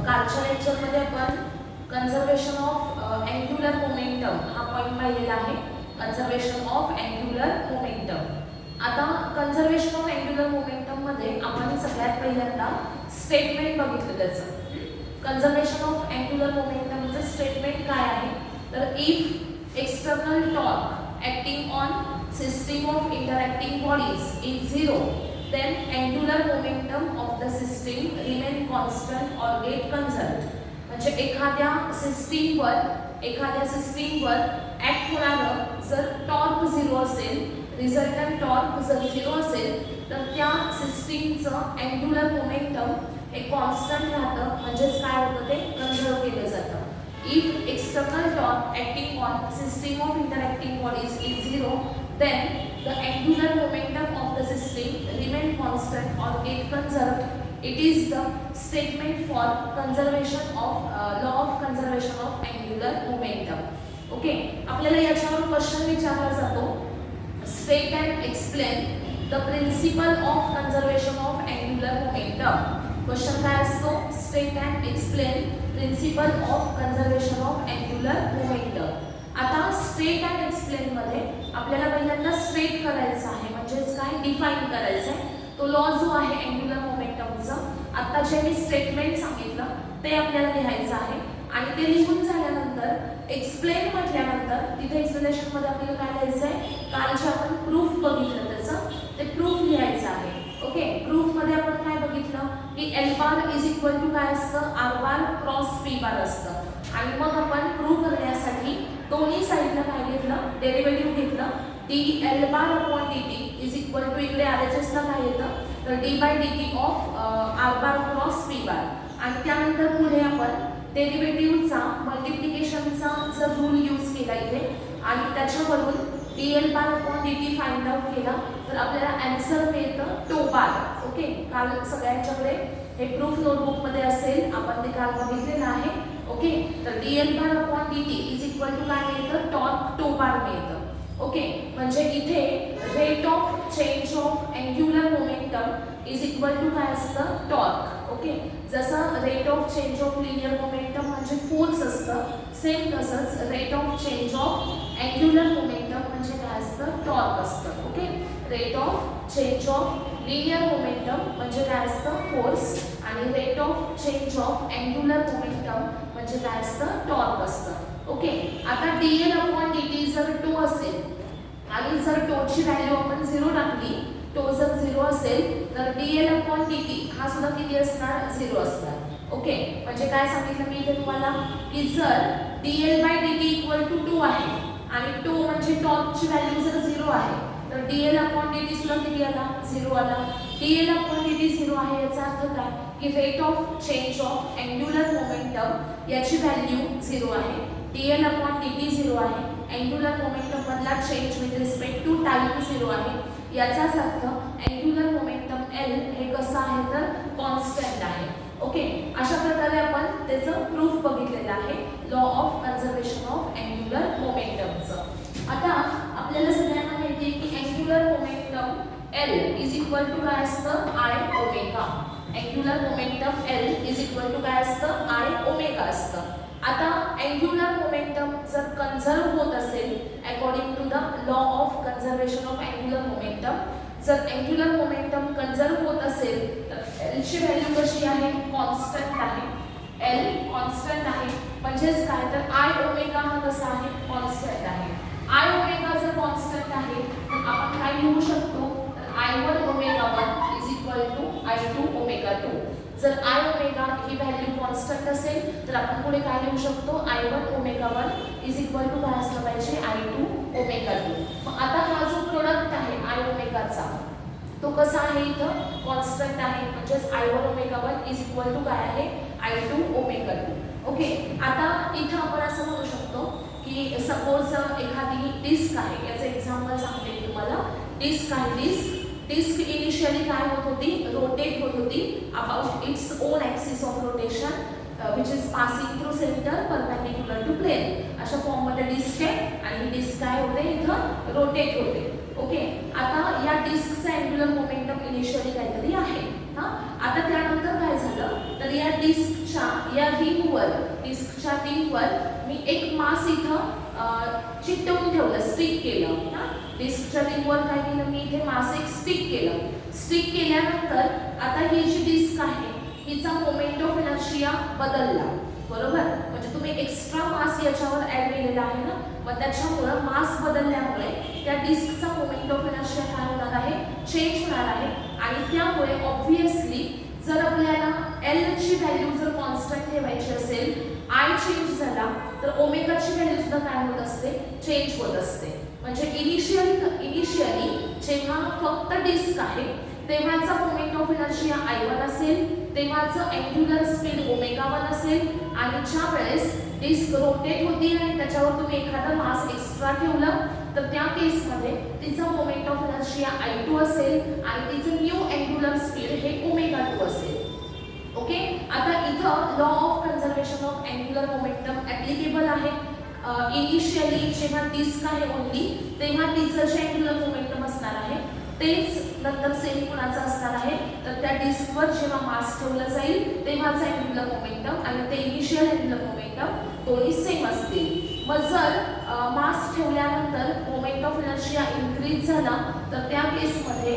कालच्या लेक्चरमध्ये आपण कन्झर्वेशन ऑफ अँग्युलर मोमेंटम हा पॉइंट पाहिलेला आहे. Conservation of angular momentum. आता कन्झर्वेशन ऑफ अँग्युलर मोमेंटम मध्ये आपण सगळ्यात पहिल्यांदा स्टेटमेंट बघितलं त्याचं. कन्झर्वेशन ऑफ अँग्युलर मोमेंटमचं स्टेटमेंट काय आहे तर if external torque acting on system of interacting bodies is zero, then angular momentum of the system remain constant or get conserved. म्हणजे एखाद्या सिस्टीमवर ऍक्ट होणारं जर टॉर्क झिरो असेल, रिझल्टंट टॉर्क जर झिरो असेल तर त्या सिस्टीमचं अँग्युलर मोमेंटम हे कॉन्स्टंट राहतं, म्हणजेच काय होतं ते कन्झर्व केलं जातं. If external torque acting on system of interacting bodies is zero, then the angular momentum of the system remain constant or get conserved. It is the statement for conservation of law of conservation of angular momentum. Okay, आपल्याला याच्यावर question विचारला जातो. State and explain the principle of conservation of angular momentum. Question काय असतो? State and explain principle of conservation of angular momentum. आता state and explain मध्ये आपल्याला पहिल्यांदा स्टेट करायचं आहे, म्हणजेच काय डिफाइन करायचं आहे. तो लॉ जो आहे अँग्युलर मोमेंटमचा, आता जे मी स्टेटमेंट सांगितलं ते आपल्याला लिहायचं आहे आणि ते लिहून झाल्यानंतर एक्सप्लेन म्हटल्यानंतर तिथे एक्सप्लेनेशन मध्ये आपल्याला काय लिहायचं आहे, काल जे आपण प्रूफ बघितलं त्याचं ते प्रूफ लिहायचं आहे. ओके, प्रूफ मध्ये आपण काय बघितलं की L bar is equal to काय असतं, R bar cross P bar असतं. आणि मग आपण प्रूफ करण्यासाठी दोन्ही साईडला काय घेतलं, डेरिव्हेटिव्ह घेतलं. D L bar upon D T is equal to इकडे RHS ला काय येतं तर D by D T of R bar cross P bar. आणि त्यानंतर पुढे आपण डेरिव्हेटिव्हचा मल्टिप्लिकेशनचा जर रूल यूज केला इथे आणि त्याच्यावरून D L bar upon D T find out केला तर आपल्याला आन्सर मिळतं टो बार. ओके, काल सगळ्यांच्याकडे हे प्रूफ नोटबुक मध्ये असेल, आपण ते काल बघितलेलं आहे. ओके, तर D L bar upon D T is equal to काय मिळतं, टॉर्क टो बार मिळतं. ओके, म्हणजे इथे rate of change of angular momentum is equal to काय असतं, टॉर्क. ओके, जसं rate of change of linear momentum म्हणजे फोर्स असतं, सेम तसंच rate of change of angular momentum म्हणजे काय असतं, टॉर्क असतं. Okay, rate of change of linear momentum म्हणजे काय असतं, फोर्स, आणि rate of change of angular momentum म्हणजे काय असतं, टॉर्क असतं. ओके, आता dl अपॉन dt जर टो असेल आणि जर टोची व्हॅल्यू आपण 0 टाकली, टो जर 0 असेल तर dl अपॉन dt हा सुद्धा किती असणार, 0 असणार. ओके, म्हणजे काय सांगितलं मी इथे तुम्हाला की जर dl by dt equal to 2 आहे आणि टो म्हणजे टॉर्कची व्हॅल्यू जर 0 आहे तर dl अपॉन dt सुद्धा किती आला, 0 आला. dl अपॉन dt 0 आहे याचा अर्थ काय की rate of change of angular momentum याची व्हॅल्यू 0 आहे. dl अपॉन dt 0 आहे. अँग्युलर मोमेंटम मधला change with respect to time 0 आहे. याचाच अर्थ अँग्युलर मोमेंटम L हे कसं आहे तर कॉन्स्टंट आहे. ओके, अशा प्रकारे आपण त्याचं प्रूफ बघितलेलं आहे law of conservation of angular मोमेंटमचं. आता आपल्याला सगळ्यांना माहिती आहे की angular momentum L is equal to काय असतं, I omega. Angular momentum L is equal to काय असतं, I ओमेगा असतं. आता अँग्युलर मोमेंटम जर कन्झर्व होत असेल according to the law of conservation of angular momentum, जर अँग्युलर मोमेंटम कन्झर्व होत असेल तर L ची व्हॅल्यू कशी आहे, कॉन्स्टंट आहे. L कॉन्स्टंट आहे म्हणजेच काय तर I ओमेगा हा कसा आहे, कॉन्स्टंट आहे. I ओमेगा जर कॉन्स्टंट आहे तर आपण काय लिहू शकतो तर I1 omega 1 is equal to I2 omega 2. जर I ओमेगा ही व्हॅल्यू कॉन्स्टंट असेल तर आपण पुढे काय लिहू शकतो, I1 omega 1 is equal to काय असलं पाहिजे, I2 ओमेगा 2. मग आता हा जो प्रोडक्ट आहे I ओमेगाचा तो कसा आहे, इथं कॉन्स्टंट आहे, म्हणजेच I1 omega 1 is equal to काय आहे, I2 ओमेगा 2. ओके, आता इथं आपण असं म्हणू शकतो की सपोज एखादी डिस्क आहे, याचं एक्झाम्पल सांगते तुम्हाला. डिस्क आहे, डिस्क इनिशियली काय होत होती, रोटेट होत होती about its own axis of rotation which is passing through centre perpendicular to plane. अशा फॉर्म मध्ये डिस्क आहे आणि ही डिस्क काय होते, इथं रोटेट होते. ओके, आता या डिस्कचा अँग्युलर मोमेंटम इनिशियली काहीतरी आहे. आता त्यानंतर काय झालं तर डिस्कच्या लिंकवर मी एक मास इथं चिकटवून ठेवलं, स्टिक केलं ना. डिस्कच्या लिंकवर काय केलं मी इथे मास एक स्टिक केलं. स्टिक केल्यानंतर आता ही जी डिस्क आहे हिचा मोमेंट ऑफ इनर्शिया बदलला, बरोबर. म्हणजे तुम्ही एक्स्ट्रा मास याच्यावर ऍड केलेला आहे ना, मग त्याच्यामुळे मास बदलल्यामुळे त्या डिस्कचा मोमेंट ऑफ इनर्शिया काय होणार आहे, चेंज होणार आहे. आणि त्यामुळे ऑब्व्हियसली जर आपल्याला L ची व्हॅल्यू जर कॉन्स्टंट ठेवायची असेल, I चेंज झाला तर ओमेगाची व्हॅल्यू सुद्धा काय होत असते, चेंज होत असते. म्हणजे इनिशियली जेव्हा फक्त डिस्क आहे तेव्हाचा मोमेंट ऑफ इनर्शिया I1 असेल, तेव्हाचं अँग्युलर स्पीड ओमेगा1 असेल. आणि ज्या वेळेस डिस्क रोटेट होती आणि त्याच्यावर तुम्ही एखादा मास एक्स्ट्रा ठेवलं तर त्या केसमध्ये तिचा मोमेंट ऑफ इनर्शिया I2 असेल आणि तिचं न्यू अँग्युलर स्पीड हे ओमेगा2 असेल. ओके. आता इथं law of conservation of angular momentum applicable आहे. इनिशियली जेव्हा डिस्क आहे ओनली तेव्हा तिचं जे अँग्युलर मोमेंटम असणार आहे तेच नंतर सेम कोणाचं असणार आहे, तर त्या डिस्कवर जेव्हा मास ठेवलं जाईल तेव्हाचं अँग्युलर मोमेंटम आणि ते इनिशियल अँग्युलर मोमेंटम दोन्ही सेम असतील. मग जर मास ठेवल्यानंतर मोमेंट ऑफ इनर्शिया इन्क्रीज झाला तर त्या केसमध्ये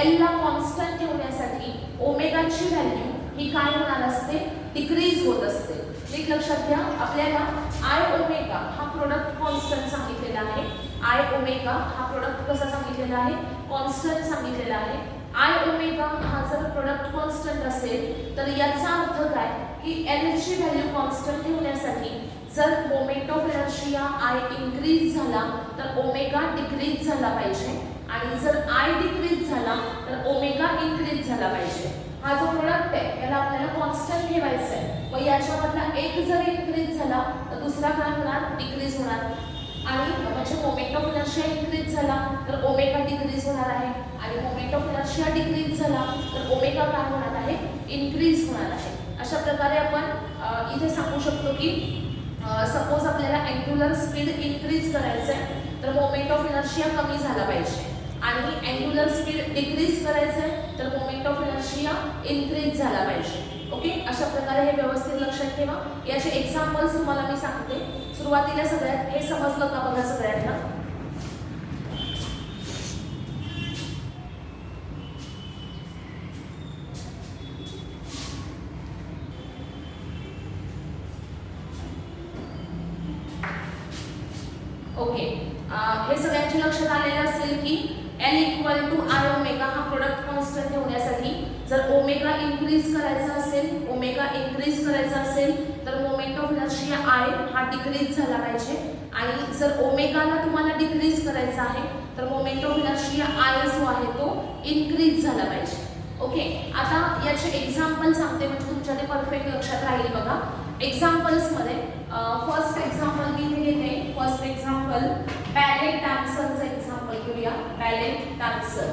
L ला कॉन्स्टंट ठेवण्यासाठी ओमेगाची व्हॅल्यू ही काय होणार असते, डिक्रीज होत असते. एक लक्षात घ्या, आपल्याला I ओमेगा हा प्रोडक्ट कॉन्स्टंट सांगितलेला आहे. I ओमेगा हा प्रोडक्ट कसा सांगितलेला आहे, कॉन्स्टंट सांगितलेला आहे. I ओमेगा हा जर प्रोडक्ट कॉन्स्टंट असेल तर याचा अर्थ काय की L ची व्हॅल्यू कॉन्स्टंट ठेवण्यासाठी जर moment of inertia I increase झाला तर ओमेगा डिक्रीज झाला पाहिजे आणि जर I डिक्रीज झाला तर ओमेगा इन्क्रीज झाला पाहिजे. हा जो प्रोडक्ट आहे याला आपल्याला कॉन्स्टंट ठेवायचा आहे. मग याच्यामधला एक जर इन्क्रीज झाला तर दुसरा काय होणार, डिक्रीज होणार. आणि म्हणजे मोमेंट ऑफ इनर्शिया इन्क्रीज झाला तर ओमेगा डिक्रीज होणार आहे आणि मोमेंट ऑफ इनर्शिया डिक्रीज झाला तर ओमेगा काय होणार आहे, इन्क्रीज होणार आहे. अशा प्रकारे आपण इथे सांगू शकतो की सपोज आपल्याला अँग्युलर स्पीड इन्क्रीज करायचं आहे तर मोमेंट ऑफ इनर्शिया कमी झाला पाहिजे आणि अँग्युलर स्पीड डिक्रीज करायचं आहे तर मोमेंट ऑफ इनर्शिया इन्क्रीज झाला पाहिजे. ओके. अशा प्रकारे हे व्यवस्थित लक्षात ठेवा. याचे एक्झाम्पल्स तुम्हाला मी सांगते. सुरुवातीला सगळ्यात हे समजलं का बघा सगळ्यांना. ओके. हे सगळ्यांच्या लक्षात आलेलं असेल की L equal to I omega हा प्रोडक्ट कॉन्स्टंट ठेवण्यासाठी जर ओमेगा इन्क्रीज करायचा असेल, ओमेगा इन्क्रीज करायचा असेल तर मोमेंट ऑफ इनर्शिया I हा डिक्रीज झाला पाहिजे आणि जर ओमेगाला तुम्हाला डिक्रीज करायचा आहे तर मोमेंट ऑफ इनर्शिया I जो आहे तो इन्क्रीज झाला पाहिजे. ओके. आता याचे एक्झाम्पल सांगते म्हणजे तुमच्या ते परफेक्ट लक्षात राहील बघा. एक्झाम्पल्समध्ये फर्स्ट एक्झाम्पल मी इथे घेते. फर्स्ट एक्झाम्पल बॅलेट डान्सरचं एक्झाम्पल घेऊया. Ballet dancer.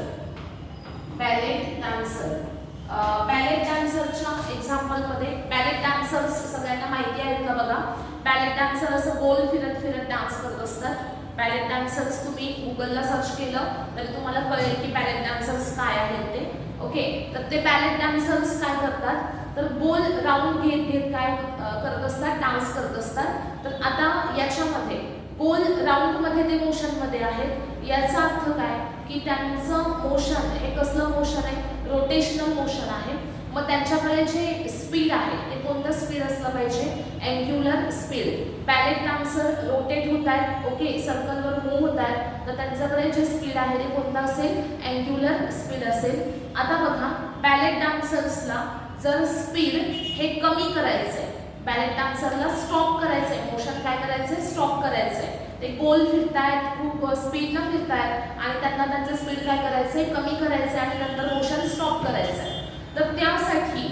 बॅलेट डान्सरच्या एक्झाम्पलमध्ये बॅलेट डान्सर्स सगळ्यांना माहिती आहेत का बघा. बॅलेट डान्सर असं गोल फिरत फिरत डान्स करत असतात. बॅलेट डान्सर्स तुम्ही गुगलला सर्च केलं तरी तुम्हाला कळेल की बॅलेट डान्सर्स काय आहेत ते. ओके. तर ते बॅलेट डान्सर्स काय करतात तर गोल राऊंड घेत घेत काय करत असतात, डान्स करत असतात. तर आता याच्यामध्ये गोल राऊंड मध्ये ते मोशन मध्ये आहेत. याचा अर्थ काय की त्यांचं मोशन हे कसलं मोशन आहे, रोटेशनल मोशन आहे. मग त्यांच्याकडे जे स्पीड आहे ते कोणतं स्पीड असलं पाहिजे, angular speed. Ballot dancer rotate होत आहेत, ओके, सर्कलवर मूव्ह होत आहेत, तर त्यांच्याकडे जे स्पीड आहे ते कोणतं असेल, अँग्युलर स्पीड असेल. आता बघा बॅलेट डान्सर्सला जर स्पीड हे कमी करायचंय, बॅलेट डान्सरला स्टॉप करायचंय, मोशन काय करायचंय, स्टॉप करायचंय. ते गोल फिरतायत, खूप स्पीडनं फिरतायत आणि त्यांना त्यांचं स्पीड काय करायचंय, कमी करायचंय आणि नंतर मोशन स्टॉप करायचंय. तर त्यासाठी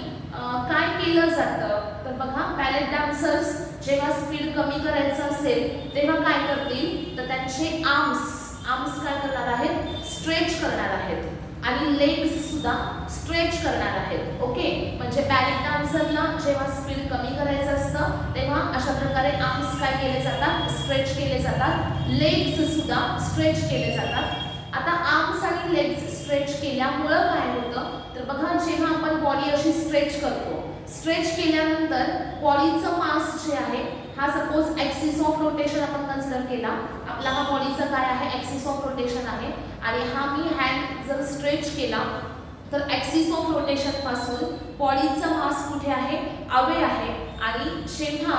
काय केलं जातं तर बघा बॅलेट डान्सर्स जेव्हा स्पीड कमी करायचं असेल तेव्हा काय करतील तर त्यांचे आर्म्स काय करणार आहेत, स्ट्रेच करणार आहेत आणि लेग्स सुद्धा स्ट्रेच करणार आहेत. ओके. म्हणजे बॅलेट डान्सरला जेव्हा स्पीड कमी करायचं असतं तेव्हा अशा प्रकारे आर्म्स काय केले जातात, स्ट्रेच केले जातात, लेग्स सुद्धा स्ट्रेच केले जातात. आता आर्म्स आणि लेग्स स्ट्रेच केल्यामुळं काय होतं तर बघा जेव्हा आपण बॉडी अशी स्ट्रेच करतो, स्ट्रेच केल्यानंतर बॉडीचं मास जे आहे हा सपोज ॲक्सिस ऑफ रोटेशन आपण कन्सिडर केला, आपला हा बॉडीचा काय आहे ॲक्सिस ऑफ रोटेशन आहे आणि हा मी हँड जर स्ट्रेच केला तर ॲक्सिस ऑफ रोटेशन पासून बॉडीचा मास कुठे आहे अवे आहे आणि जेव्हा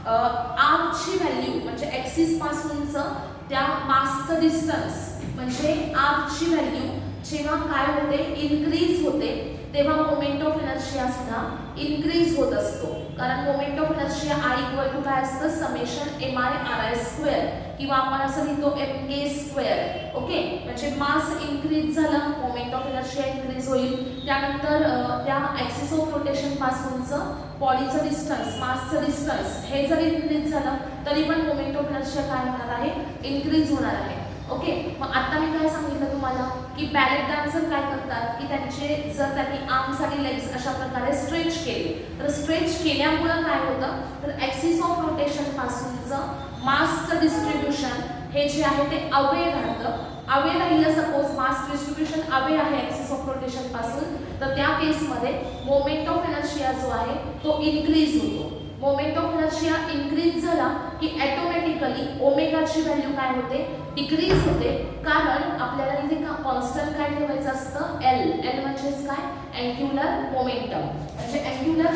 आर्मची व्हॅल्यू म्हणजे ॲक्सिस पासूनचं त्या मासचं डिस्टन्स म्हणजे आर्मची व्हॅल्यू जेव्हा काय होते इन्क्रीज होते तेव्हा मोमेंट ऑफ इनर्शिया सुद्धा इन्क्रीज होत असतो, कारण moment of inertia I equal to काय असतं समेशन MI/RI स्क्वेअर किंवा आपण असं लिहितो MK स्क्वेअर. ओके, म्हणजे मास इन्क्रीज झालं मोमेंट ऑफ इनर्शिया इन्क्रीज होईल. त्यानंतर त्या ॲक्सिस ऑफ रोटेशन पासूनचं बॉडीचं डिस्टन्स मासचं डिस्टन्स हे जर इन्क्रीज झालं तरी पण मोमेंट ऑफ इनर्शिया काय होणार आहे इन्क्रीज होणार आहे. ओके, मग आता मी काय सांगितलं तुम्हाला की बॅलेट डान्सर काय करतात की त्यांचे जर त्यांनी आर्म्स आणि लेग्स अशा प्रकारे स्ट्रेच केले तर स्ट्रेच केल्यामुळं काय होतं तर ॲक्सिस ऑफ रोटेशन पासूनचं मासचं डिस्ट्रीब्युशन हे जे आहे ते अवे राहतं. अवे राहिलं सपोज मास डिस्ट्रीब्युशन अवे आहे ॲक्सिस ऑफ रोटेशन पासून तर त्या केसमध्ये मोमेंट ऑफ इनर्शिया जो आहे तो इन्क्रीज होतो. मोमेंट ऑफ इनर्शिया इन्क्रीज झाला की ऑटोमॅटिकली ओमेगाची व्हॅल्यू काय होते डिक्रीज होते, कारण आपल्याला इथे कॉन्स्टंट काय ठेवायचं असतं एल. एल म्हणजेच काय अँग्युलर मोमेंटम, म्हणजे अँग्युलर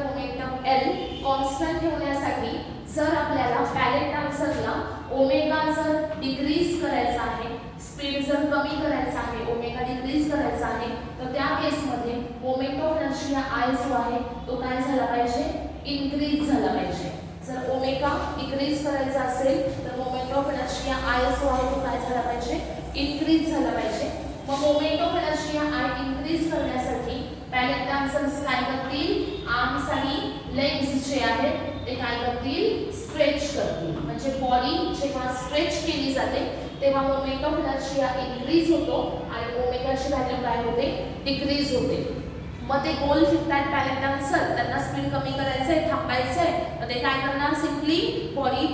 मोमेंटम एल कॉन्स्टंट ठेवण्यासाठी जर आपल्याला बॅलेट डान्सरला ओमेगा जर डिक्रीज करायचा आहे स्पीड जर कमी करायचा आहे ओमेगा डिक्रीज करायचा आहे तर त्या केसमध्ये मोमेंट ऑफ इनर्शिया I जो आहे तो काय झाला पाहिजे इन्क्रीज झाला पाहिजे. जर ओमेगा डिक्रीज करायचा असेल तर मोमेंट ऑफ इनर्शिया I जो आहे तो काय झाला पाहिजे इन्क्रीज झाला पाहिजे. मग moment of inertia I increase करण्यासाठी बॅलेट डान्सर्स काय करतील आर्म्स आणि लेग्स जे आहेत ते काय करतील स्ट्रेच करतील, म्हणजे बॉडी जेव्हा स्ट्रेच केली जाते तेव्हा मोमेंट ऑफ इनर्शिया इन्क्रीज होतो आणि ओमेगाची व्हॅल्यू काय होते डिक्रीज होते. मग ते गोल फिरतात बॅलेट डान्सर, त्यांना स्पीड कमी करायचं आहे थांबायचं आहे तर ते काय करणार सिम्पली बॉडी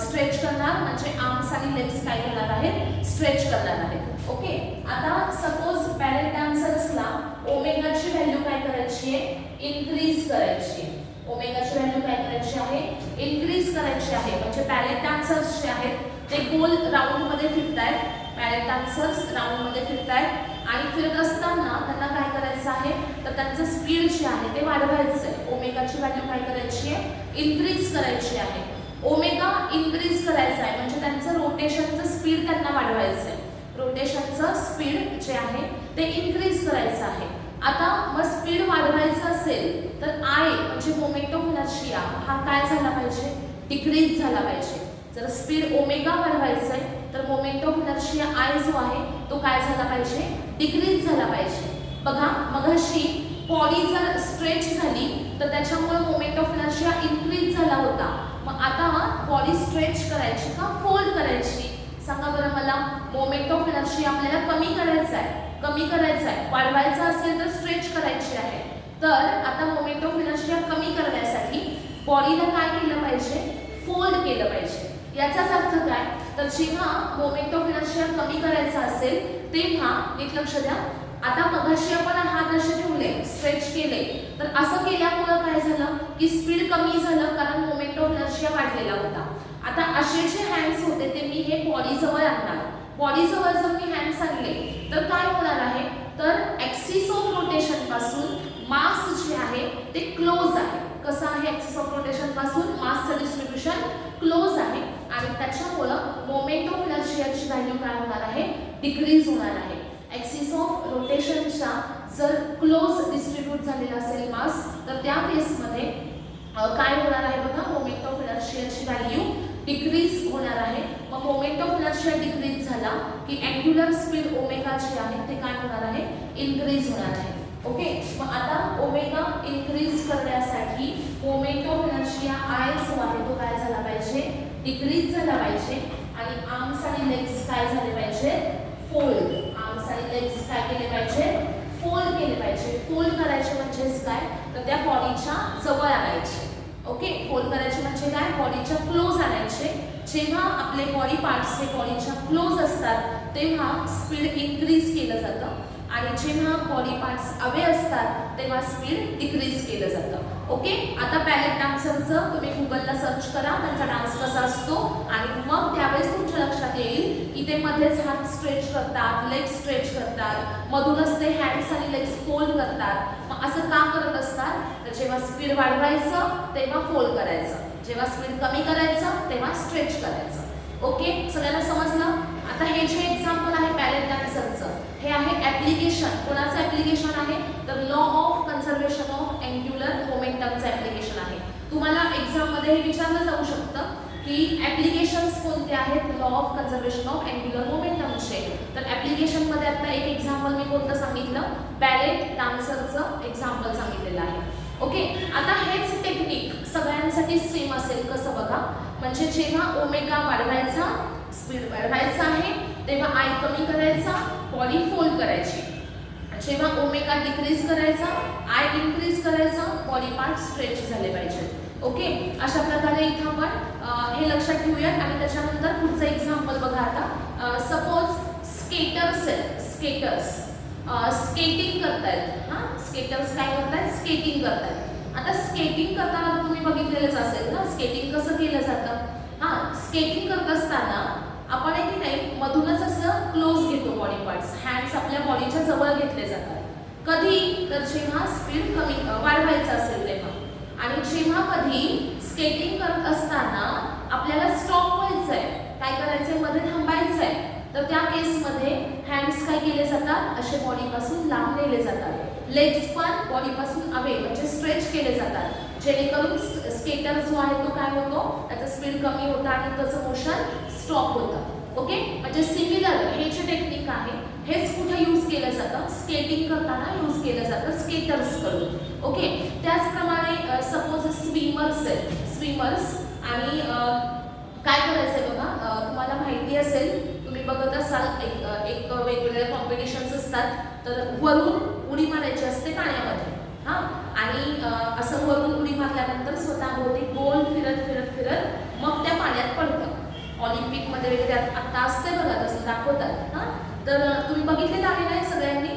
स्ट्रेच करणार, म्हणजे आर्म्स आणि लेग्स काय करणार आहेत स्ट्रेच करणार आहेत. ओके, आता सपोज बॅलेट डान्सर्सला ओमेगाची व्हॅल्यू काय करायची आहे इन्क्रीज करायची आहे. ओमेगाची व्हॅल्यू काय करायची आहे इन्क्रीज करायची आहे, म्हणजे बॅलेट डान्सर्स जे आहेत ते गोल राऊंड मध्ये फिरतायत. बॅलेट डान्सर्स राऊंड मध्ये फिरतायत आणि फिरत असताना त्यांना काय करायचं आहे तर त्यांचं स्पीड जे आहे ते वाढवायचं आहे. ओमेगाची व्हॅल्यू काय करायची आहे इन्क्रीज करायची आहे. ओमेगा इन्क्रीज करायचं आहे म्हणजे त्यांचं रोटेशनचं स्पीड त्यांना वाढवायचं आहे. रोटेशनचं स्पीड जे आहे ते इन्क्रीज करायचं आहे. आता मग स्पीड वाढवायचं असेल तर I म्हणजे मोमेंट ऑफ इनर्शिया हा काय झाला पाहिजे डिक्रीज झाला पाहिजे. जर स्पीड ओमेगा वाढवायचं आहे तर मोमेंट ऑफ इनर्शिया I जो आहे तो काय झाला पाहिजे डिक्रीज झाला पाहिजे. बघा मगाशी बॉडी जर स्ट्रेच झाली तर त्याच्यामुळे मोमेंट ऑफ इनर्शिया इन्क्रीज झाला होता. मग आता बॉडी स्ट्रेच करायची का फोल्ड करायची सांगा बरं मला. मोमेंट ऑफ इनर्शिया आपल्याला कमी करायचा आहे, वाढवायचा असेल तर स्ट्रेच करायची आहे. तर आता मोमेंट ऑफ इनर्शिया कमी करण्यासाठी बॉडीला काय केलं पाहिजे फोल्ड केलं पाहिजे. याचाच अर्थ काय तर जेव्हा मोमेंट ऑफ इनर्शिया कमी करायचा असेल तेव्हा एक लक्ष द्या, आता मगाशी आपण हात असे ठेवले स्ट्रेच केले तर असं केल्यामुळं काय झालं की स्पीड कमी झालं कारण मोमेंट ऑफ इनर्शिया वाढलेला होता. आता असे जे हँड्स होते ते मी हे बॉडी जवळ आणणार. बॉडी जवळ जर मी हँड्स आणले तर काय होणार आहे तर ॲक्सिस ऑफ रोटेशन पासून मास जे आहे ते क्लोज आहे. कसं आहे ॲक्सिस ऑफ रोटेशन पासून मासचं डिस्ट्रीब्युशन क्लोज आहे आणि त्याच्यामुळं मोमेंट ऑफ इनर्शियाची व्हॅल्यू काय होणार आहे डिक्रीज होणार आहे. ॲक्सिस ऑफ रोटेशनच्या जर क्लोज डिस्ट्रीब्यूट झालेला असेल मास तर त्या केसमध्ये काय होणार आहे बघा मोमेंट ऑफ इनर्शियाची व्हॅल्यू डिक्रीज होणार आहे. मग मोमेंट ऑफ इनर्शिया डिक्रीज झाला की अँग्युलर स्पीड ओमेगा जी आहे ते काय होणार आहे इन्क्रीज होणार आहे. ओके, मग आता ओमेगा इन्क्रीज करण्यासाठी मोमेंट ऑफ इनर्शिया I जो आहे तो काय झाला पाहिजे डिक्रीज झाला पाहिजे आणि आर्म्स आणि लेग्स काय झाले पाहिजे फोल्ड. आर्म्स आणि लेग्स काय केले पाहिजे फोल्ड केले पाहिजे. फोल्ड करायचे म्हणजेच काय तर त्या बॉडीच्या जवळ आणायचे. ओके, फोल्ड करायचे म्हणजे काय बॉडीच्या क्लोज आणायचे. जेव्हा आपले बॉडी पार्ट्स हे बॉडीच्या क्लोज असतात तेव्हा स्पीड इन्क्रीज केलं जातं आणि जेव्हा बॉडी पार्ट्स अवे असतात तेव्हा स्पीड डिक्रीज केलं जातं. ओके, आता बॅलेट डान्सरचं तुम्ही गुगलला सर्च करा, त्यांचा डान्स कसा असतो आणि मग त्यावेळेस तुमच्या लक्षात येईल की ते मध्येच हात स्ट्रेच करतात, लेग स्ट्रेच करतात, मधूनच ते हँड्स आणि लेग्स फोल्ड करतात. मग असं का करत असतात? तर जेव्हा स्पीड वाढवायचं तेव्हा फोल्ड करायचं, जेव्हा स्पीड कमी करायचं तेव्हा स्ट्रेच करायचं. ओके, सगळ्यांना समजलं? आता हे जे एक्झाम्पल आहे बॅलेट डान्सरचं, हे आहे ॲप्लिकेशन. कोणाचं ॲप्लिकेशन आहे? तर law of conservation of angular मोमेंटमचं ॲप्लिकेशन आहे. तुम्हाला एक्झाममध्ये हे विचारलं जाऊ शकतं की ॲप्लिकेशन्स कोणते आहेत law of conservation of angular मोमेंटमचे. तर ॲप्लिकेशनमध्ये आता एक एक्झाम्पल मी कोणतं सांगितलं? बॅलेट डान्सरचं एक्झाम्पल सांगितलेलं आहे. ओके, आता हेच टेक्निक सगळ्यांसाठी सेम असेल. कसं बघा, म्हणजे जेव्हा ओमेगा वाढवायचा, स्पीड वाढवायचा आहे, तेव्हा आय कमी करायचा, बॉडी फोल्ड करायची. जेव्हा ओमेगा डिक्रीज करायचा, आय इन्क्रीज करायचा, बॉडी पार्ट स्ट्रेच झाले पाहिजे. ओके, अशा प्रकारे इथं आपण हे लक्षात ठेवूयात. आणि त्याच्यानंतर पुढचं एक्झाम्पल बघा. आता सपोज स्केटर्स आहेत, स्केटर्स स्केटिंग करतायत. हां, स्केटर्स काय करतायत? स्केटिंग करतायत. आता स्केटिंग करताना तुम्ही बघितलेलंच असेल ना, स्केटिंग कसं केलं जातं. हां, स्केटिंग करत असताना आपण आहे की नाही मधूनच असं क्लोज घेतो बॉडी पार्ट्स, हँड्स आपल्या बॉडीच्या जवळ घेतले जातात. कधी? तर जेव्हा स्पीड कमी वाढवायचं असेल तेव्हा. आणि जेव्हा कधी स्केटिंग करत असताना आपल्याला स्टॉप व्हायचं आहे, काय करायचंय? मध्ये थांबायचं आहे, तर त्या केसमध्ये हँड्स काय केले जातात? असे बॉडीपासून लांब नेले जातात. लेग्स पण बॉडीपासून अवे म्हणजे स्ट्रेच केले जातात, जेणेकरून स्केटर जो आहे तो काय होतो? त्याचं स्पीड कमी होतं आणि त्याचं मोशन स्टॉप होतं. ओके, म्हणजे सिमिलर हे जे टेक्निक आहे हेच कुठे यूज केलं जातं? स्केटिंग करताना यूज केलं जातं स्केटर्स कडून. ओके, त्याचप्रमाणे सपोज स्विमर्स आहेत, स्विमर्स आणि काय करायचंय बघा, तुम्हाला माहिती असेल, तुम्ही बघत असाल एक वेगवेगळे कॉम्पिटिशन्स असतात, तर वरून उडी मारायची असते पाण्यामध्ये. हां, आणि असं वरून उडी मारल्यानंतर स्वतःभोवती गोल फिरत फिरत फिरत मग त्या पाण्यात पडतं. ऑलिम्पिकमध्ये वगैरे आता असते बघा, तसं दाखवतात. हां, तर तुम्ही बघितलेलं आहे ना सगळ्यांनी,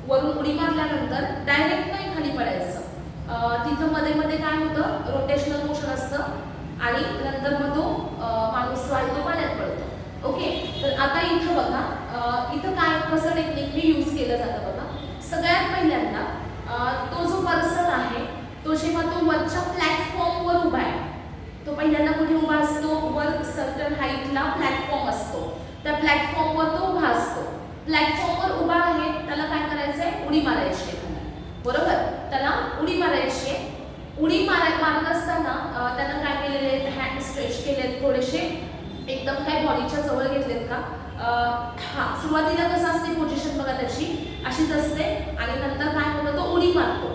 वरून उडी मारल्यानंतर डायरेक्ट नाही खाली पडायचं. तिथं मध्ये मध्ये काय होतं? रोटेशनल मोशन असतं आणि नंतर मग तो माणूस जो आहे तो पाण्यात पडतो. ओके, तर आता इथं बघा, इथं काय कसं टेक्निक हे यूज केलं जातं बघा. सगळ्यात पहिल्यांदा तो जो पर्सन आहे तो जेव्हा तो वरच्या प्लॅटफॉर्मवर उभा आहे, तो पहिल्यांदा कुठे उभा असतो? वर सर्टन हाईटला प्लॅटफॉर्म असतो, त्या प्लॅटफॉर्मवर तो उभा असतो. प्लॅटफॉर्मवर उभा आहे, त्याला काय करायचंय? उडी मारायची आहे. बरोबर, त्याला उडी मारायची आहे. उडी मारत असताना त्यानं काय केलेले आहेत? हँड स्ट्रेच केलेत थोडेसे, एकदम काय बॉडीच्या जवळ घेतलेत का? हां, सुरुवातीला कसं असते पोझिशन बघा त्याची, अशीच असते. आणि नंतर काय होतं? तो उडी मारतो.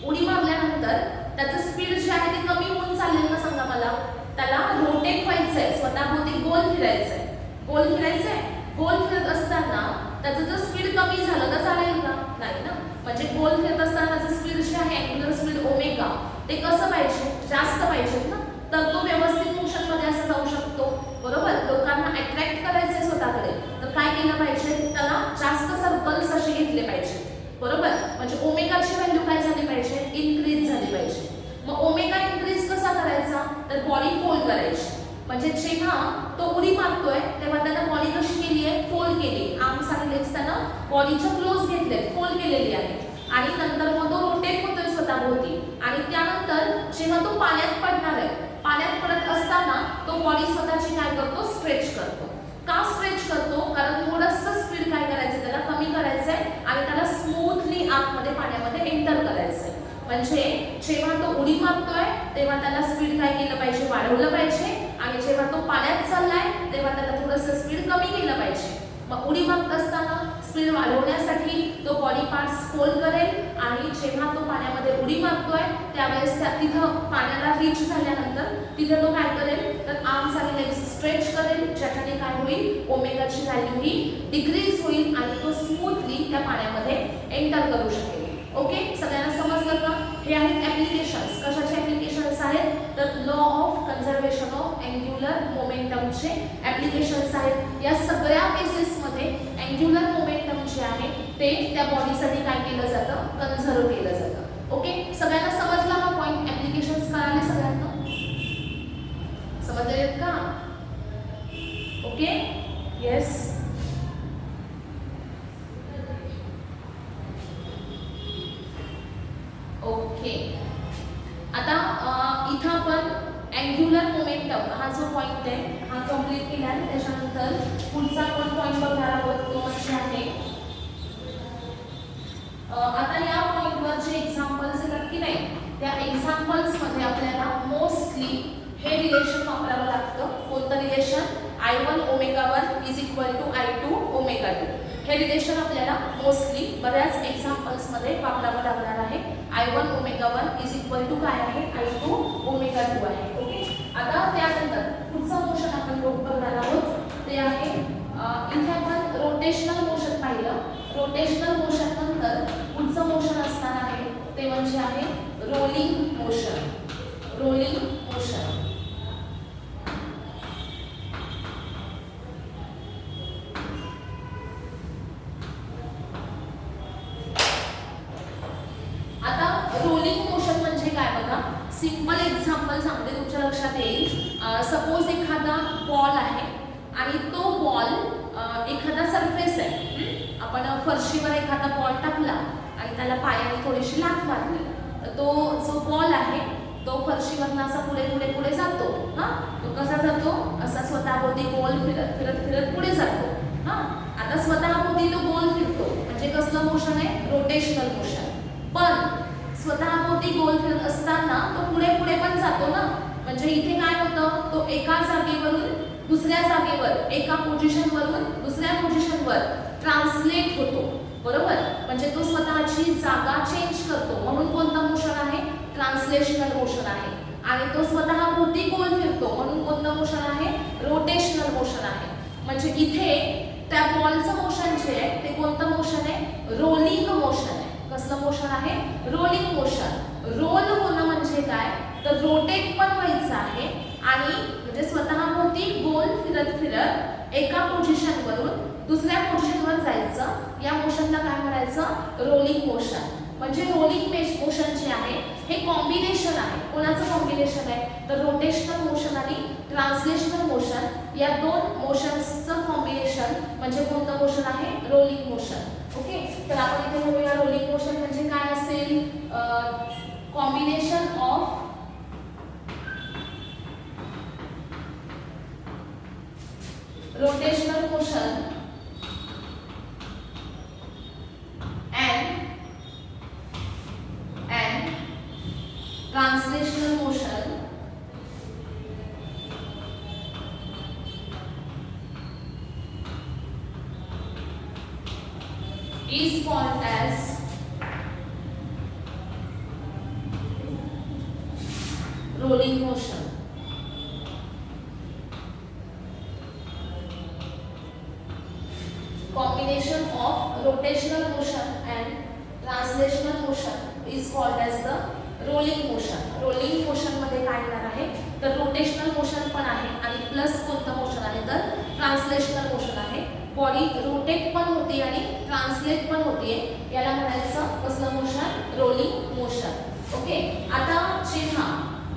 उडी मारल्यानंतर त्याचं स्पीड जे आहे ते कमी होऊन चाललेलं का सांगा मला? त्याला रोटेट व्हायचं आहे, स्वतःभोवती गोल फिरायचं आहे. गोल फिरायचं आहे, गोल फिरत असताना त्याचं जर स्पीड कमी झालं तर चालेल का? नाही ना. म्हणजे गोल फिरत असताना त्याचं स्पीड जे आहे अँग्युलर स्पीड ओमेगा ते कसं पाहिजे? जास्त पाहिजे ना, तर तो व्यवस्थित मोशनमध्ये असं जाऊ शकतो. बरोबर, लोकांना अट्रॅक्ट करायचंय स्वतःकडे, तर काय केलं पाहिजे? त्याला जास्त सर्कल्स असे घेतले पाहिजे. बरोबर, म्हणजे ओमेगाची व्हॅल्यू काय झाली पाहिजे? इन्क्रीज झाली पाहिजे. मग ओमेगा इन्क्रीज कसा करायचा? तर बॉडी फोल्ड करायची. म्हणजे जेव्हा तो उडी मारतोय तेव्हा त्यानं बॉडी कशी केली आहे? फोल्ड केली. आर्म्स आणि लेग्स त्यानं बॉडीच्या क्लोज घेतले, फोल्ड केलेली आहे. आणि नंतर मग तो रोटेट होतोय स्वतःभोवती. आणि त्यानंतर जेव्हा तो पाण्यात पडणार आहे, पाण्यात पडत असताना तो बॉडी स्वतःची काय करतो? स्ट्रेच करतो. का स्ट्रेच करतो? कारण थोडंसं स्पीड काय करायचं? त्याला कमी करायचं आहे आणि त्याला स्मूथली आतमध्ये पाण्यामध्ये एंटर करायचं आहे. म्हणजे जेव्हा तो उडी मारतोय तेव्हा त्याला स्पीड काय केलं पाहिजे? वाढवलं पाहिजे. आणि जेव्हा तो पाण्यात चाललाय तेव्हा त्याला थोडंसं स्पीड कमी केलं पाहिजे. मग उडी मारत असताना स्पीड वाढवण्यासाठी तो बॉडी पार्ट्स फोल्ड करेल आणि जेव्हा तो पाण्यामध्ये उडी मारतोय त्यावेळेस तिथं पाण्याला रीच झाल्यानंतर तिथे तो काय करेल? तर आर्म्स आणि लेग्स स्ट्रेच करेल, ज्याच्याने काय होईल? ओमेगाची व्हॅल्यू ही डिक्रीज होईल आणि तो स्मूथली त्या पाण्यामध्ये एंटर करू शकेल. ओके, सगळ्यांना समजलं का? हे आहेत ॲप्लिकेशन्स. कशाचे ॲप्लिकेशन्स आहेत? तर law of conservation of angular मोमेंटमचे ॲप्लिकेशन्स आहेत. या सगळ्या केसेसमध्ये अँग्युलर मोमेंटमचे जे आहे ते त्या बॉडीसाठी काय केलं जातं, कन्झर्व केलं जातं. ओके, सगळ्यांना समजला हा पॉइंट? ऍप्लिकेशन्स कळाले सगळ्यांना? समजले का? Okay, yes. ओके, आता इथं आपण अँग्युलर मोमेंटम हा जो पॉइंट आहे हा कंप्लीट केला आहे. त्याच्यानंतर पुढचा आपण पॉइंट बघणार आहोत तो म्हणजे आहे आता या पॉइंटवर जे एक्झाम्पल्स येतात की नाही, त्या एक्झाम्पल्स मध्ये आपल्याला मोस्टली हे रिलेशन वापरावं लागतं. कोणतं relation? I1 omega 1 is equal to I2 omega 2. हे रिलेशन आपल्याला मोस्टली बऱ्याच एक्झाम्पल्स मध्ये वापरावं लागणार आहे. I1 omega 1 is equal to काय आहे? I2 ओमेगा 2 आहे. ओके, आता त्यानंतर पुढचं मोशन आपण बघणार आहोत ते आहे इथे आपण रोटेशनल मोशन पाहिलं. रोटेशनल मोशन नंतर पुढचं मोशन असणार आहे ते म्हणजे आहे rolling motion. Rolling motion. Simple example सांगते, तुमच्या लक्षात येईल. सपोज एखादा बॉल आहे आणि तो बॉल एखादा सरफेस आहे. आपण फरशीवर एखादा बॉल टाकला आणि त्याला पायाने थोडीशी लाथ मारली तर तो जो बॉल आहे तो फरशीवरनं असा पुढे पुढे पुढे जातो. हां, तो कसा जातो? असा स्वतःभोवती गोल फिरत फिरत फिरत पुढे जातो. हां, आता स्वतःभोवती तो गोल फिरतो म्हणजे कसलं मोशन आहे? Rotational motion. पण स्वतःभोवती गोल फिरत असताना तो पुढे पुढे पण जातो ना, म्हणजे इथे काय होतं? तो एका जागेवरून दुसऱ्या जागेवर, एका पोझिशनवरून दुसऱ्या पोझिशनवर ट्रान्सलेट होतो. बरोबर, म्हणजे तो स्वतःची जागा चेंज करतो. म्हणून कोणता मोशन आहे? ट्रान्सलेशनल मोशन आहे. आणि तो स्वतःभोवती गोल फिरतो म्हणून कोणतं मोशन आहे? रोटेशनल मोशन आहे. म्हणजे इथे त्या बॉलचं मोशन जे आहे ते कोणतं मोशन आहे? रोलिंग मोशन आहे. कसलं मोशन आहे? Rolling motion. रोल होणं म्हणजे काय? तर रोटेट पण व्हायचं आहे आणि म्हणजे स्वतःभोवती गोल फिरत फिरत एका पोझिशनवरून दुसऱ्या पोझिशनवर जायचं. या मोशनला काय म्हणायचं? Rolling motion. म्हणजे रोलिंग मोशन जे आहे हे कॉम्बिनेशन आहे. कोणाचं कॉम्बिनेशन आहे? तर रोटेशनल मोशन आणि ट्रान्सलेशनल मोशन या दोन मोशन्सचं कॉम्बिनेशन म्हणजे कोणतं मोशन आहे? Rolling motion. ओके, तर आपण इथे बघूया रोलिंग मोशन म्हणजे काय असेल? Combination of rotational motion and translational motion is called as rolling motion. Combination of rotational motion and translational motion is called as the rolling motion. rolling motion मध्ये काय येणार आहे? तर रोटेशनल मोशन पण आहे आणि प्लस कोणतं मोशन आहे? तर ट्रान्सलेशनल मोशन आहे. बॉडी रोटेट पण होते आणि ट्रान्सलेट पण होते. याला म्हणायचं कसलं मोशन? Rolling motion. ओके, आता जेव्हा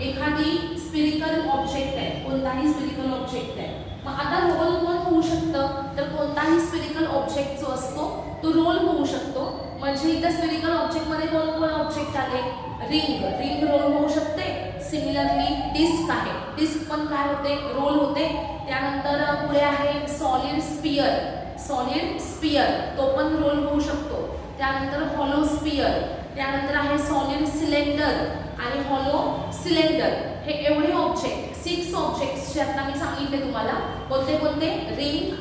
एखादी स्फेरिकल ऑब्जेक्ट आहे, कोणताही स्फेरिकल ऑब्जेक्ट आहे, मग आता रोल कोण होऊ शकतं? तर कोणताही स्फेरिकल ऑब्जेक्ट जो असतो तो रोल होऊ शकतो. म्हणजे इथं स्फेरिकल ऑब्जेक्ट मध्ये कोण ऑब्जेक्ट आले? रिंग. रिंग रोल होऊ शकते. सिमिलरली डिस्क आहे, डिस्क पण काय होते? रोल होते. त्यानंतर पुढे आहे सॉलिड स्पियर. सॉलिड स्पियर तो पण रोल होऊ शकतो. त्यानंतर हॉलो स्पियर. त्यानंतर आहे सॉलिड सिलेंडर आणि हॉलो सिलेंडर. हे एवढे ऑब्जेक्ट 6 ऑब्जेक्ट्स जे आता मी सांगितले तुम्हाला. कोणते कोणते? Ring,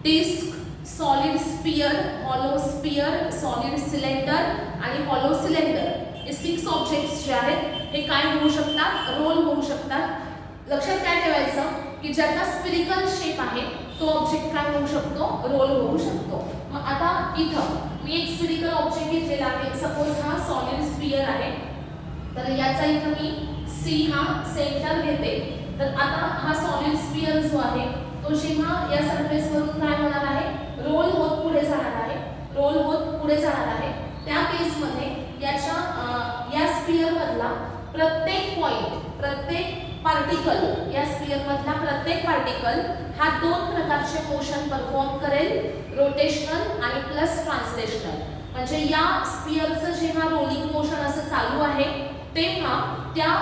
disc, solid sphere, hollow sphere, solid cylinder आणि हॉलो सिलेंडर. हे 6 ऑब्जेक्ट्स जे आहेत हे काय होऊ शकतात? रोल होऊ शकतात. लक्षात काय ठेवायचं की ज्याचा स्फेरिकल शेप आहे तो ऑब्जेक्ट काय होऊ शकतो? रोल होऊ शकतो. मग आता इथं मी एक स्फेरिकल ऑब्जेक्ट घेतलेला आहे. सपोज हा सॉलिड स्पियर आहे, तर याचा इथं मी C हा सेंटर घेते. तर आता हा सॉलिड स्पियर जो आहे तो जेव्हा या सरफेस वरून काय होणार आहे? रोल होत पुढे जाणार आहे. रोल होत पुढे जाणार आहे, त्या केसमध्ये या स्फिअर मधला प्रत्येक पॉइंट, प्रत्येक पार्टिकल, या स्फिअर मधला प्रत्येक पार्टिकल हा दोन प्रकारचे मोशन परफॉर्म करेल, रोटेशनल आणि प्लस ट्रान्सलेशनल. म्हणजे या स्फिअरचं जेव्हा रोलिंग मोशन असं चालू आहे तेव्हा त्या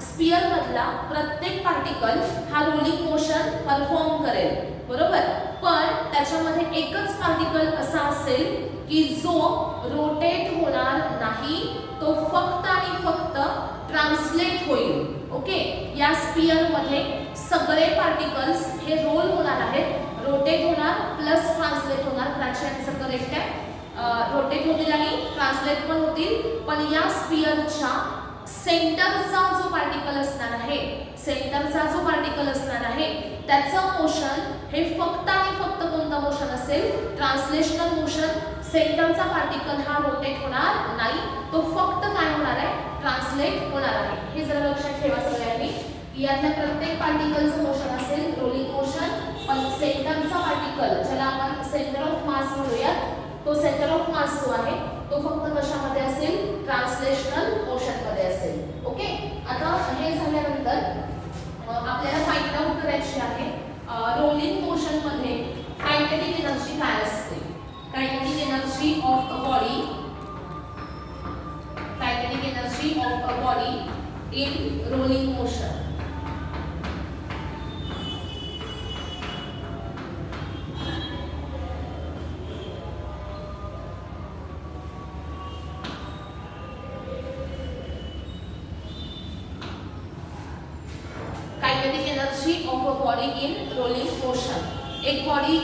स्फिअर मधला प्रत्येक पार्टिकल हा रोलिंग मोशन परफॉर्म करेल, बरोबर. पण त्याच्यामध्ये एकच पार्टिकल असा असेल की जो रोटेट होणार नाही, तो फक्त आणि फक्त ट्रान्सलेट होईल. ओके, या स्फिअर मध्ये सगळे पार्टिकल्स हे रोल होणार आहेत, रोटेट होणार प्लस ट्रान्सलेट होणार. प्राची आन्सर करेक्ट आहे. रोटेट होतील आणि ट्रान्सलेट पण होतील. पण या स्फिअरच्या सेंटरचा जो पार्टिकल असणार आहे, सेंटरचा जो पार्टिकल असणार आहे त्याचं मोशन हे फक्त आणि फक्त कोणतं मोशन असेल, ट्रान्सलेशनल मोशन. सेंटरचा पार्टिकल हा रोटेट होणार नाही, तो फक्त काय होणार आहे, ट्रान्सलेट होणार आहे. हे जरा लक्षात ठेवा सगळ्यांनी. यातल्या प्रत्येक पार्टिकलचं मोशन असेल रोलिंग मोशन, पण सेंटरचा पार्टिकल ज्याला आपण सेंटर ऑफ मास म्हणूयात, तो सेंटर ऑफ मास जो आहे तो फक्त कशामध्ये असेल, ट्रान्सलेशनल मोशन मध्ये असेल. ओके, आता हे झाल्यानंतर आपल्याला फाइंड आउट करायची आहे रोलिंग मोशन मध्ये कायनेटिक एनर्जी काय असते. Kinetic energy of a body, kinetic energy of a body in rolling motion. Kinetic energy of a body in rolling motion. एक बॉडी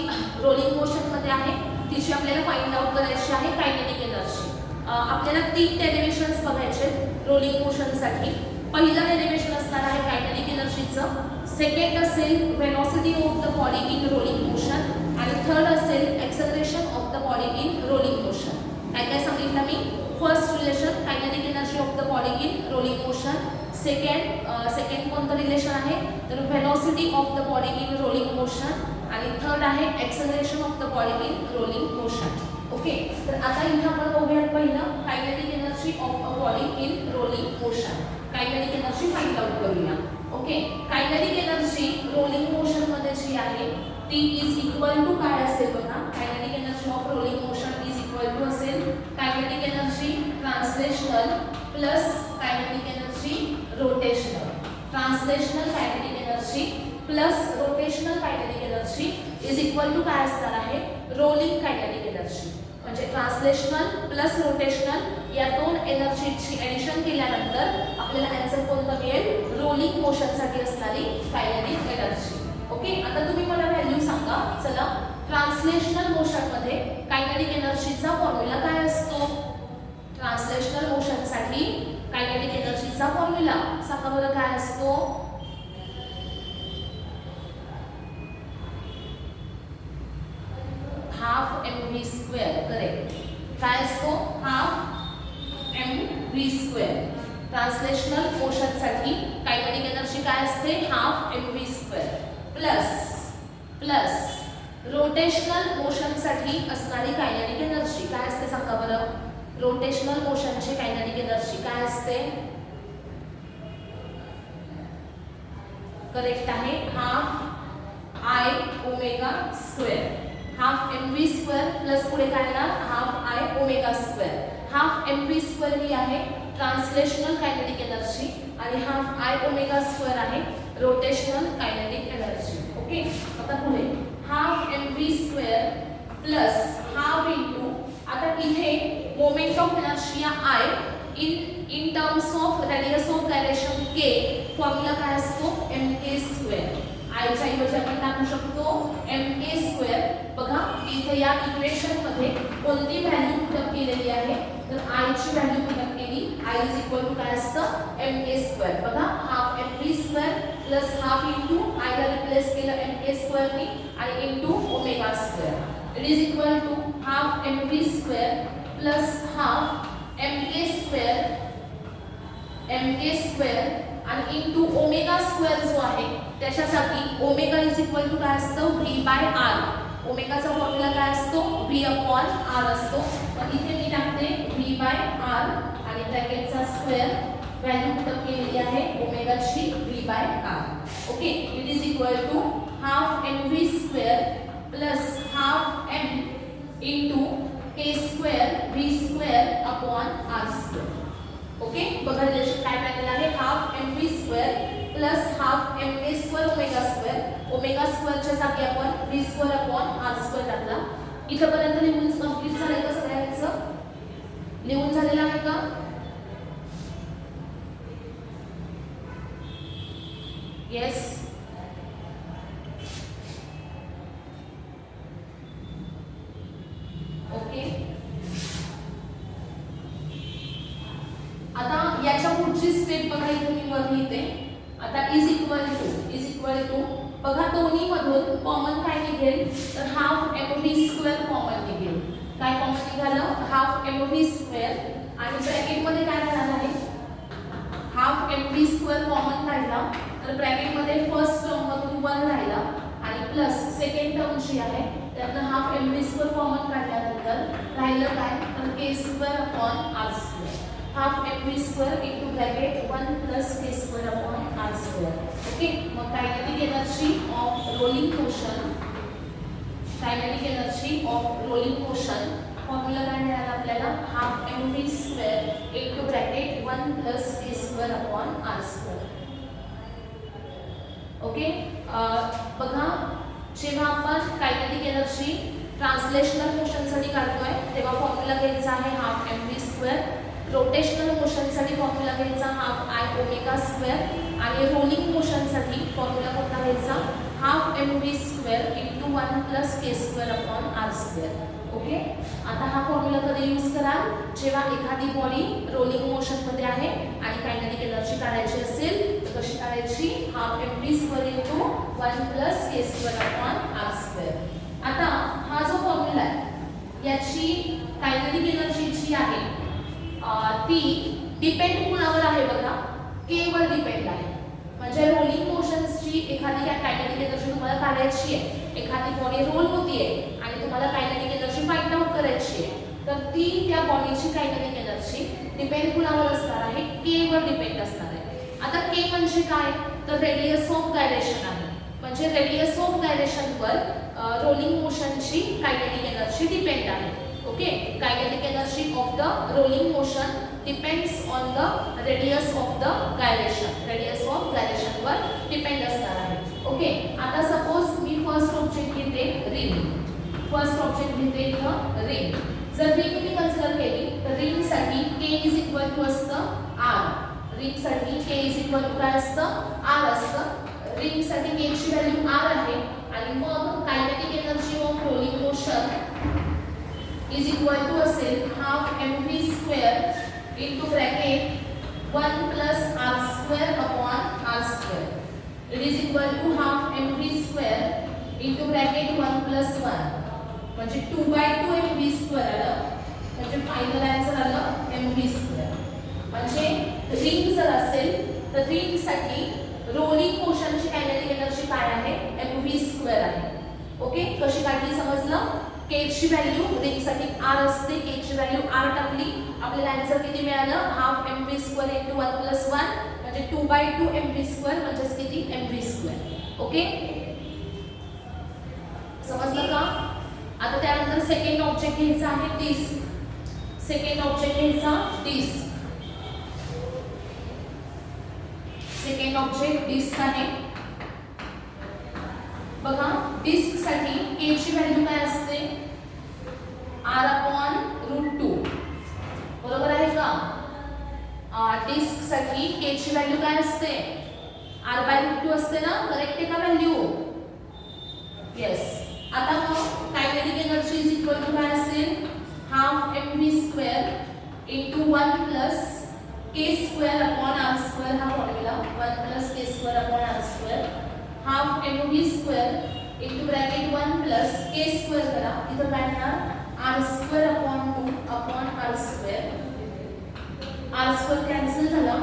रोलिंग मोशन मध्ये आहे, तिची आपल्याला फाइंड आउट करायची आहे कायनेटिक एनर्जी. आपल्याला 3 डेरिव्हेशन्स बघायचे रोलिंग मोशन साठी. पहिलं डेरिव्हेशन असणार आहे कायनेटिक एनर्जीचं, सेकंड असेल velocity of the body in rolling motion आणि थर्ड असेल acceleration of the body in rolling motion. काय काय सांगितलं मी. First relation kinetic energy of the body in rolling motion. Second कोणतं रिलेशन आहे तर velocity of the body in rolling motion आणि थर्ड आहे acceleration of the body in rolling motion. Okay, तर आता इथे आपण बघूयात पहिलं kinetic energy of a body in rolling motion. Kinetic energy find out करूया. Okay, kinetic energy rolling motion मध्ये जी आहे ती इज इक्वल टू काय असेल बघा. Kinetic energy of rolling motion is equal to असेल kinetic energy translational plus kinetic energy rotational. Translational kinetic energy plus rotational kinetic energy is equal to काय असणार आहे, रोलिंग कायनेटिक एनर्जी. म्हणजे translational plus rotational या दोन एनर्जीची addition केल्यानंतर आपल्याला आन्सर कोणतं मिळेल, रोलिंग मोशन साठी असणारी कायनेटिक एनर्जी. ओके, आता तुम्ही मला व्हॅल्यू सांगा. चला, ट्रान्सलेशनल मोशन मध्ये कायनेटिक एनर्जीचा फॉर्म्युला काय असतो. ट्रान्सलेशनल मोशन साठी कायनेटिक एनर्जीचा फॉर्म्युला सांगा बरं काय असतो. Half mv square. करेक्ट. काय असतो, half mv square. Translational motion साठी कायनेटिक एनर्जी काय असते, half mv square plus rotational motion साठी असणारी कायनेटिक एनर्जी काय असते सांगा बरं. रोटेशनल मोशनची कायनेटिक एनर्जी काय असते, करेक्ट आहे half I omega square. Half mv square plus पुढे काय येणार, half I omega square. Half mv square ही आहे ट्रान्सलेशनल कायनेटिक एनर्जी आणि हाफ I ओमेगा स्क्वेअर आहे रोटेशनल कायनेटिक एनर्जी. ओके, आता पुढे half mv square plus half into, आता इथे moment of inertia I in terms of radius of gyration k formula काय असतो, mk स्क्वेअर. I च्या ऐवजी आपण टाकू शकतो mk स्क्वेअर. बघा इथे या इक्वेशन मध्ये कोणती व्हॅल्यू पुट केलेली आहे तर I ची व्हॅल्यू पुट केली. I इज इक्वल टू काय असतं, mk स्क्वेअर. बघा half mv square plus half into I ला रिप्लेस केलं mk स्क्वेअर नी आणि into omega square. It is equal to half mv square plus half mk square आणि into omega square जो आहे त्याच्यासाठी ओमेगा इज इक्वल टू काय असतं, v बाय r. ओमेगाचा फॉर्म्युला काय असतो v अपॉन r असतो. मग इथे मी टाकते v बाय r आणि ब्रॅकेटचा स्क्वेअर व्हॅल्यू पुट केलेली आहे ओमेगाची v by r. Okay, it is equal to half mv square plus half m into k square v square upon r square. Okay, बघा relation काय मिळालेलं आहे half mv square plus half ma square omega square. Omega स्क्वेअरच्या जागी आपण v square upon r square टाकला. इथपर्यंत लिहून कंप्लीट झालंय का सगळ्यांचं? लिहून झालेलं आहे का? येस. ओके, आता याच्या पुढची स्टेप बघा इथे मी वर लिहिते. आता इज इक्वल टू बघा दोन्ही मधून कॉमन काय निघेल तर हाफ mv स्क्वेअर कॉमन निघेल. काय कॉमन निघालं हाफ mv स्क्वेअर आणि ब्रॅकेट मध्ये काय राहणार आहे हाफ mv स्क्वेअर कॉमन काढला तर ब्रॅकेट मध्ये फर्स्ट टर्म मधून 1 राहिला आणि प्लस सेकंड टर्म जी आहे त्यातनं हाफ mv स्क्वेअर कॉमन काढल्यानंतर राहिलं काय तर k square upon r square. Half mv square into bracket 1 plus k square upon r square. Okay, मग kinetic energy of rolling motion formula काय मिळाला आपल्याला half mv square into bracket 1 plus k square upon r square. Okay, बघा जेव्हा आपण kinetic energy translational motion साठी काढतोय तेव्हा फॉर्म्युला घ्यायचा आहे half mv square. Rotational motion साठी फॉर्म्युला घ्यायचा हाफ i ओमेगा स्क्वेअर आणि रोलिंग मोशन साठी फॉर्म्युला कोणता घ्यायचा half mv square into 1 plus k square upon r square. Okay, आता हा फॉर्म्युला कधी यूज कराल जेव्हा एखादी बॉडी रोलिंग मोशन मध्ये आहे आणि कायनेटिक एनर्जी काढायची असेल तर कशी काढायची half mv square into 1 plus k square upon r square. आता हा जो फॉर्म्युला आहे याची कायनेटिक एनर्जी जी आहे ती डिपेंड कुणावर आहे बघा k वर डिपेंड आहे. म्हणजे रोलिंग मोशन्सची एखादी कायनेटिक एनर्जी तुम्हाला काढायची आहे, एखादी बॉडी रोल होतीये आणि तुम्हाला कायनेटिक एनर्जी फाइंड आउट करायची आहे तर ती त्या बॉडीची कायनेटिक एनर्जी डिपेंड कुणावर असणार आहे k वर डिपेंड असणार आहे. आता k म्हणजे काय तर रेडियस ऑफ गायरेशन आहे. म्हणजे रेडियस ऑफ गायरेशन वर रोलिंग मोशनची कायनेटिक एनर्जी डिपेंड आहे. Okay, kinetic energy of the rolling motion depends on the radius of the gyration. Radius of gyration वर डिपेंड असणार आहे. ओके, आता सपोज मी फर्स्ट ऑब्जेक्ट घेते ring. First object घेते इथं ring. जर रिंग मी consider केली तर रिंग साठी k इज इक्वल टू असतं r. रिंग साठी k इज इक्वल टू काय असतं r असतं. रिंग साठी k ची व्हॅल्यू r आहे आणि मग kinetic energy of rolling motion is equal to असेल half mv square into bracket 1 plus r square upon r square. It is equal to half mv square into bracket 1 plus 1 म्हणजे 2/2 mv square आलं. म्हणजे final answer आलं mv square. म्हणजे ring जर असेल तर ring साठी रोलिंग मोशनची कायनेटिक एनर्जी काय आहे mv स्क्वेअर आहे. ओके, कशी काढली समजलं. k ची व्हॅल्यू रिंग साठी r असते, k ची व्हॅल्यू r टाकली आपल्याला आन्सर किती मिळालं half mv square into 1 plus 1 म्हणजे 2/2 mv स्क्वेअर म्हणजे किती mv स्क्वेअर. ओके, समजलं का? आता त्यानंतर सेकंड ऑब्जेक्ट घ्यायचा आहे डिस्क. सेकंड ऑब्जेक्ट घ्यायचा डिस्क. सेकंड ऑब्जेक्ट डिस्क आहे. बघा डिस्क साठी k ची व्हॅल्यू काय असते r अपॉन √2. बरोबर आहे का? डिस्क साठी k ची व्हॅल्यू काय असते r/√2 असते ना. करेक्ट आहे का व्हॅल्यू? येस. आता मग kinetic energy is equal to काय असेल half mv square into 1 plus k square upon r square. हा formula 1 plus k square upon r square. Half mv square into bracket 1 plus k square करा. इथं काय येणार r square upon 2 upon r square. r square cancel झाला.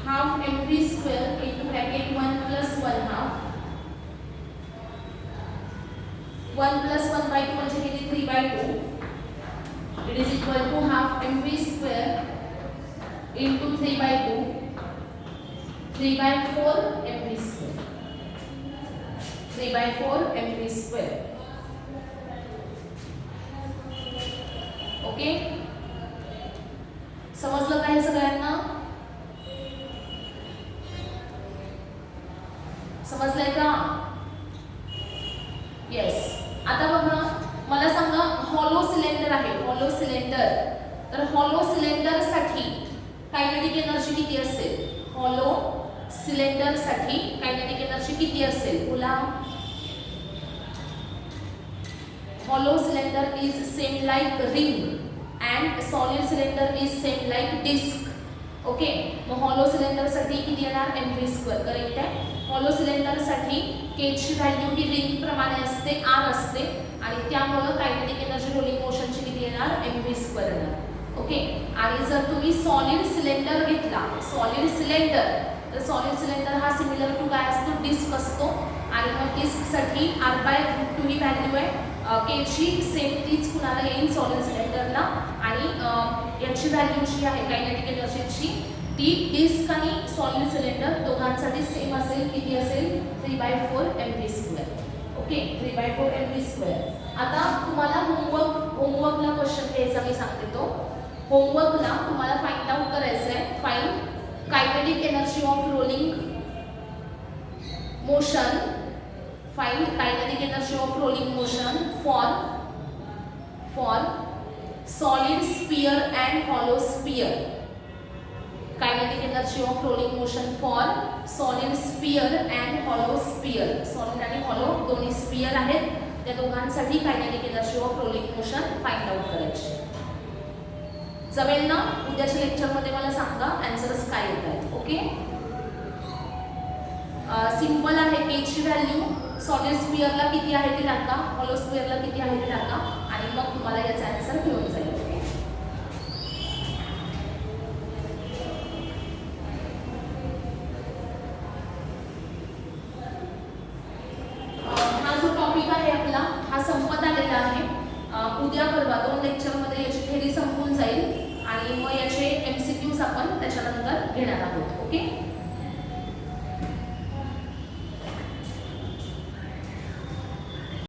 Half mv square into bracket 1 plus 1 half. 1 plus equal to half mv square into 3/2 3/4 mv square 3/4 mv square. Okay, समजलं का हे सगळ्यांना? समजलंय का? येस. आता बघा, मला सांगा, हॉलो सिलेंडर आहे, हॉलो सिलेंडर. तर हॉलो सिलेंडर साठी कायनेटिक एनर्जी किती असेल? हॉलो सिलेंडर साठी कायनेटिक एनर्जी किती असेल? बोला. Hollow cylinder is same like ring and solid cylinder is same like disc. Okay, मग हॉलो सिलेंडर साठी किती येणार? mv square. करेक्ट आहे. हॉलो सिलेंडर साठी k ची व्हॅल्यू ही रिंग प्रमाणे असते, r असते, आणि त्यामुळे कायनेटिक एनर्जी रोलिंग मोशनची किती येणार? mv स्क्वेअर येणार. ओके, आणि जर तुम्ही सॉलिड सिलेंडर घेतला, सॉलिड सिलेंडर, तर सॉलिड सिलेंडर हा सिमिलर टू काय असतो? डिस्क असतो. आणि मग डिस्क साठी r/√2 ही व्हॅल्यू आहे. के ची सेम तीच कुणाला येईल? सॉलिड सिलेंडरला. आणि याची व्हॅल्यू जी आहे कायनेटिक एनर्जीची, ती डिस्क आणि सॉलिड सिलेंडर दोघांसाठी सेम असेल. किती असेल? 3/4 mv square. Okay, 3/4 mv square. आता तुम्हाला होमवर्कला क्वेश्चन घ्यायचा मी सांगते तो. होमवर्कला तुम्हाला फाइंड आउट करायचं आहे, find kinetic energy of rolling motion. Find kinetic energy of rolling motion for solid sphere and hollow sphere. Kinetic energy of rolling motion for solid sphere and hollow sphere. Solid आणि hollow दोन्ही sphere आहेत, त्या दोघांसाठी kinetic energy of rolling motion find out करायची. जमेल ना? उद्याच्या लेक्चरमध्ये मला सांगा आन्सर्स काय येत आहेत. ओके, सिंपल आहे. के ची व्हॅल्यू सॉलिड स्फिअरला किती आहे ते टाका, हॉलो स्फिअरला किती आहे ते टाका, आणि मग तुम्हाला याचा आन्सर मिळून जाईल. ओके, हा जो टॉपिक आहे आपला हा संपत आलेला आहे. उद्या परवा 2 लेक्चरमध्ये याची थेरी संपून जाईल, आणि मग याचे MCQs आपण त्याच्यानंतर घेणार आहोत.